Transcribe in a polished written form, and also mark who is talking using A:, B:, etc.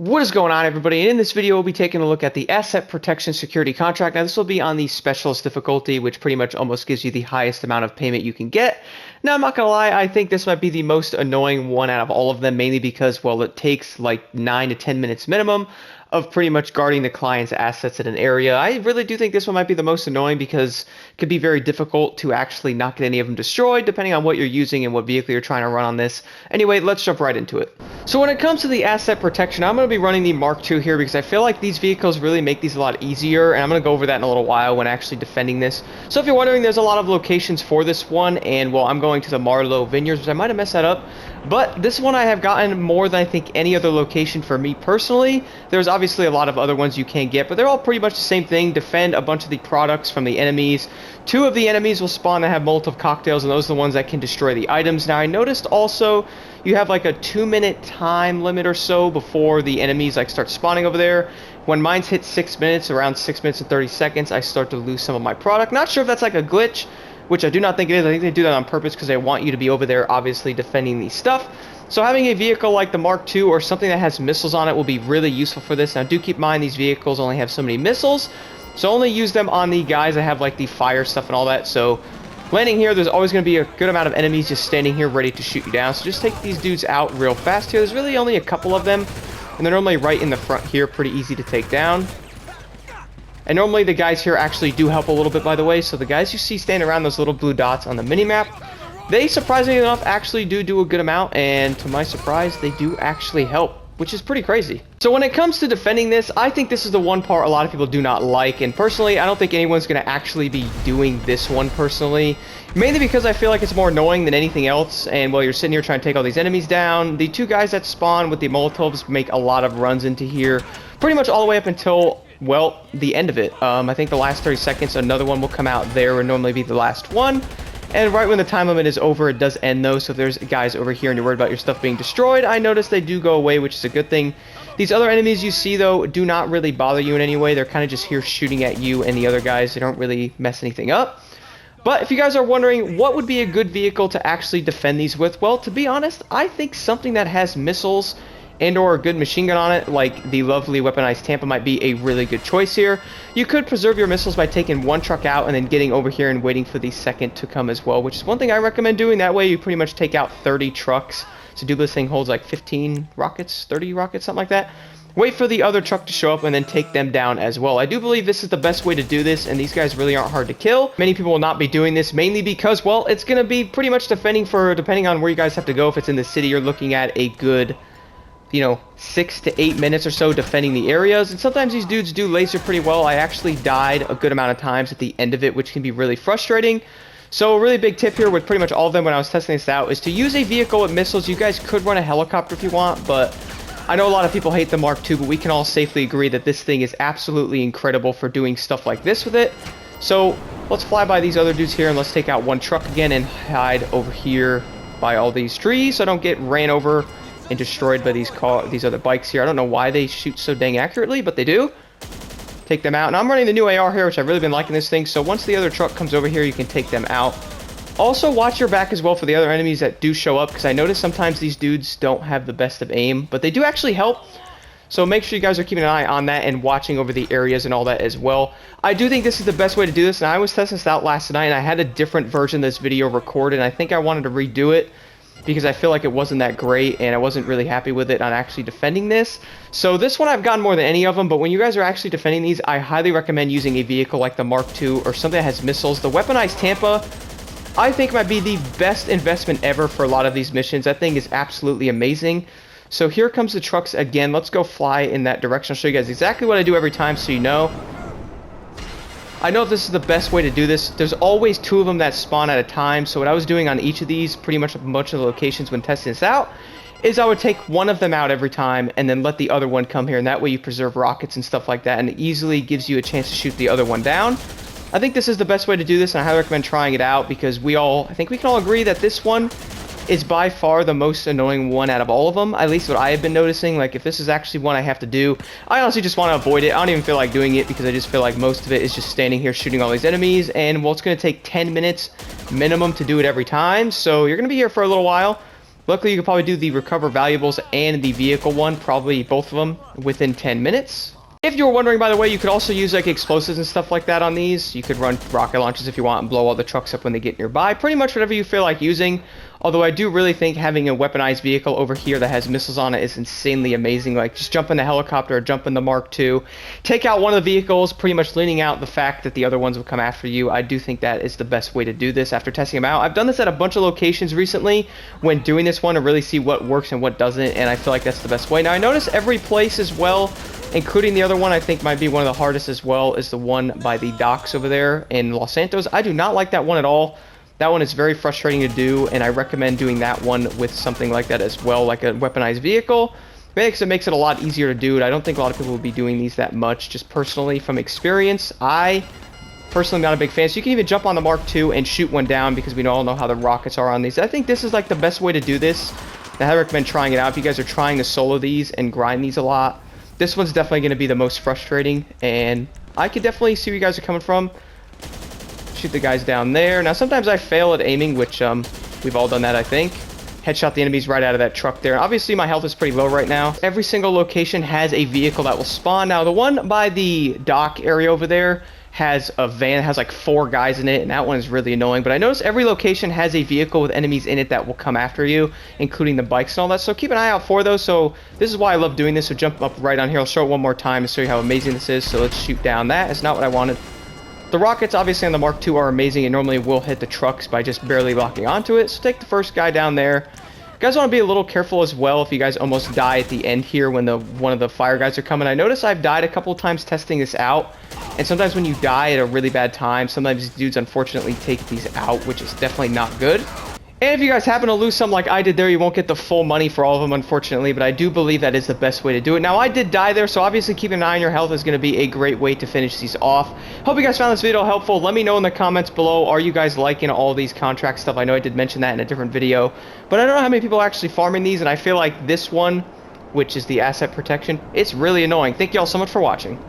A: What is going on, everybody? And in this video, we'll be taking a look at the Asset Protection Security Contract. Now, this will be on the Specialist difficulty, which pretty much almost gives you the highest amount of payment you can get. Now, I'm not going to lie, I think this might be the most annoying one out of all of them, mainly because, well, it takes like 9 to 10 minutes minimum of pretty much guarding the client's assets in an area. I really do think this one might be the most annoying because it could be very difficult to actually not get any of them destroyed, depending on what you're using and what vehicle you're trying to run on this. Anyway, let's jump right into it. So when it comes to the asset protection, I'm going to be running the Mark II here because I feel like these vehicles really make these a lot easier, and I'm going to go over that in a little while when actually defending this. So if you're wondering, there's a lot of locations for this one, and well, I'm going to the Marlowe Vineyards, which I might have messed that up, but this one I have gotten more than I think any other location for me personally. There's obviously a lot of other ones you can get, but they're all pretty much the same thing. Defend a bunch of the products from the enemies. 2 of the enemies will spawn that have Molotov cocktails, and those are the ones that can destroy the items. Now, I noticed also you have like a 2-minute time limit or so before the enemies like start spawning over there. When mine's hit 6 minutes, around 6 minutes and 30 seconds, I start to lose some of my product. Not sure if that's like a glitch, which I do not think it is. I think they do that on purpose because they want you to be over there obviously defending the stuff. So having a vehicle like the Mark II or something that has missiles on it will be really useful for this. Now, do keep in mind these vehicles only have so many missiles, so only use them on the guys that have like the fire stuff and all that. So landing here, there's always going to be a good amount of enemies just standing here ready to shoot you down. So just take these dudes out real fast here. There's really only a couple of them, and they're normally right in the front here, pretty easy to take down. And normally the guys here actually do help a little bit, by the way. So the guys you see standing around those little blue dots on the minimap, they surprisingly enough actually do a good amount, and to my surprise, they do actually help, which is pretty crazy. So when it comes to defending this, I think this is the one part a lot of people do not like, and personally, I don't think anyone's going to actually be doing this one personally, mainly because I feel like it's more annoying than anything else. And while you're sitting here trying to take all these enemies down, the 2 guys that spawn with the Molotovs make a lot of runs into here, pretty much all the way up until, well, the end of it. I think the last 30 seconds, another one will come out there and normally be the last one. And right when the time limit is over, it does end though. So if there's guys over here and you're worried about your stuff being destroyed, I noticed they do go away, which is a good thing. These other enemies you see though do not really bother you in any way. They're kind of just here shooting at you and the other guys. They don't really mess anything up. But if you guys are wondering what would be a good vehicle to actually defend these with, well, to be honest, I think something that has missiles and or a good machine gun on it, like the lovely weaponized Tampa, might be a really good choice here. You could preserve your missiles by taking one truck out and then getting over here and waiting for the second to come as well, which is one thing I recommend doing. That way you pretty much take out 30 trucks. So do this thing holds like 15 rockets, 30 rockets, something like that. Wait for the other truck to show up and then take them down as well. I do believe this is the best way to do this, and these guys really aren't hard to kill. Many people will not be doing this, mainly because, well, it's going to be pretty much defending for, depending on where you guys have to go. If it's in the city, you're looking at a good, 6 to 8 minutes or so defending the areas. And sometimes these dudes do laser pretty well. I actually died a good amount of times at the end of it, which can be really frustrating. So a really big tip here with pretty much all of them when I was testing this out is to use a vehicle with missiles. You guys could run a helicopter if you want, but I know a lot of people hate the Mark II, but we can all safely agree that this thing is absolutely incredible for doing stuff like this with it. So let's fly by these other dudes here and let's take out one truck again and hide over here by all these trees so I don't get ran over and destroyed by these other bikes here. I don't know why they shoot so dang accurately, but they do. Take them out. And I'm running the new AR here, which I've really been liking this thing. So once the other truck comes over here, you can take them out. Also, watch your back as well for the other enemies that do show up, because I notice sometimes these dudes don't have the best of aim, but they do actually help. So make sure you guys are keeping an eye on that and watching over the areas and all that as well. I do think this is the best way to do this, and I was testing this out last night, and I had a different version of this video recorded, and I think I wanted to redo it because I feel like it wasn't that great and I wasn't really happy with it on actually defending this. So this one I've gotten more than any of them, but when you guys are actually defending these, I highly recommend using a vehicle like the Mark II or something that has missiles. The weaponized Tampa, I think, might be the best investment ever for a lot of these missions. That thing is absolutely amazing. So here comes the trucks again. Let's go fly in that direction. I'll show you guys exactly what I do every time so you know. I know this is the best way to do this. There's always 2 of them that spawn at a time. So what I was doing on each of these, pretty much a bunch of the locations when testing this out, is I would take one of them out every time and then let the other one come here. And that way you preserve rockets and stuff like that. And it easily gives you a chance to shoot the other one down. I think this is the best way to do this, and I highly recommend trying it out because I think we can all agree that this one is by far the most annoying one out of all of them, at least what I have been noticing. Like, if this is actually one I have to do, I honestly just want to avoid it. I don't even feel like doing it because I just feel like most of it is just standing here shooting all these enemies, and well, it's going to take 10 minutes minimum to do it every time, so you're going to be here for a little while. Luckily, you could probably do the recover valuables and the vehicle one, probably both of them, within 10 minutes. If you were wondering, by the way, you could also use like explosives and stuff like that on these. You could run rocket launchers if you want and blow all the trucks up when they get nearby. Pretty much whatever you feel like using. Although I do really think having a weaponized vehicle over here that has missiles on it is insanely amazing. Like just jump in the helicopter or jump in the Mark II. Take out one of the vehicles, pretty much leaning out the fact that the other ones will come after you. I do think that is the best way to do this after testing them out. I've done this at a bunch of locations recently when doing this one to really see what works and what doesn't. And I feel like that's the best way. Now I notice every place as well, including the other one I think might be one of the hardest as well, is the one by the docks over there in Los Santos. I do not like that one at all. That one is very frustrating to do, and I recommend doing that one with something like that as well, like a weaponized vehicle. Because it makes it a lot easier to do it. I don't think a lot of people will be doing these that much. Just personally, from experience, I personally am not a big fan. So you can even jump on the Mark II and shoot one down because we all know how the rockets are on these. I think this is like the best way to do this. And I recommend trying it out. If you guys are trying to solo these and grind these a lot, this one's definitely going to be the most frustrating, and I could definitely see where you guys are coming from. Shoot the guys down there. Now, sometimes I fail at aiming, which we've all done that, I think. Headshot the enemies right out of that truck there. Obviously, my health is pretty low right now. Every single location has a vehicle that will spawn. Now, the one by the dock area over there has a van that has like 4 guys in it, and that one is really annoying. But I notice every location has a vehicle with enemies in it that will come after you, including the bikes and all that. So keep an eye out for those. So this is why I love doing this. So jump up right on here. I'll show it one more time to show you how amazing this is. So let's shoot down that. It's not what I wanted. The rockets, obviously, on the Mark II are amazing and normally will hit the trucks by just barely locking onto it. So take the first guy down there. You guys want to be a little careful as well if you guys almost die at the end here when one of the fire guys are coming. I notice I've died a couple of times testing this out, and sometimes when you die at a really bad time, sometimes these dudes unfortunately take these out, which is definitely not good. And if you guys happen to lose some like I did there, you won't get the full money for all of them, unfortunately, but I do believe that is the best way to do it. Now, I did die there, so obviously keeping an eye on your health is going to be a great way to finish these off. Hope you guys found this video helpful. Let me know in the comments below, are you guys liking all these contract stuff? I know I did mention that in a different video, but I don't know how many people are actually farming these, and I feel like this one, which is the asset protection, it's really annoying. Thank you all so much for watching.